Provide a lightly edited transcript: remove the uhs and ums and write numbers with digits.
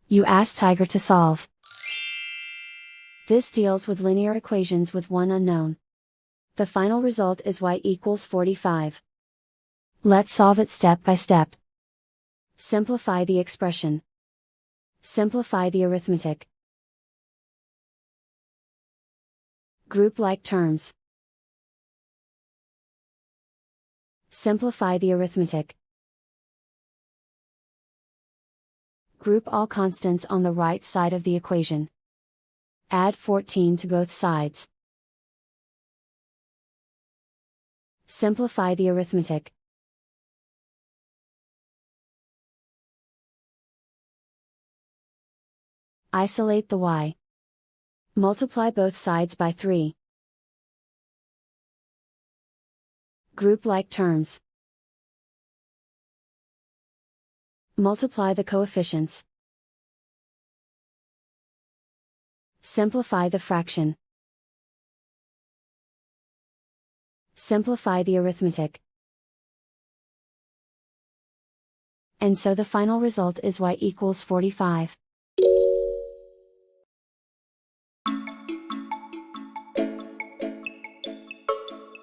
You ask Tiger to solve. This deals with linear equations with one unknown. The final result is y equals 45. Let's solve it step by step. Simplify the expression. Simplify the arithmetic. Group like terms. Simplify the arithmetic. Group all constants on the right side of the equation. Add 14 to both sides. Simplify the arithmetic. Isolate the y. Multiply both sides by 3. Group like terms. Multiply the coefficients. Simplify the fraction. Simplify the arithmetic. And so the final result is y equals 45.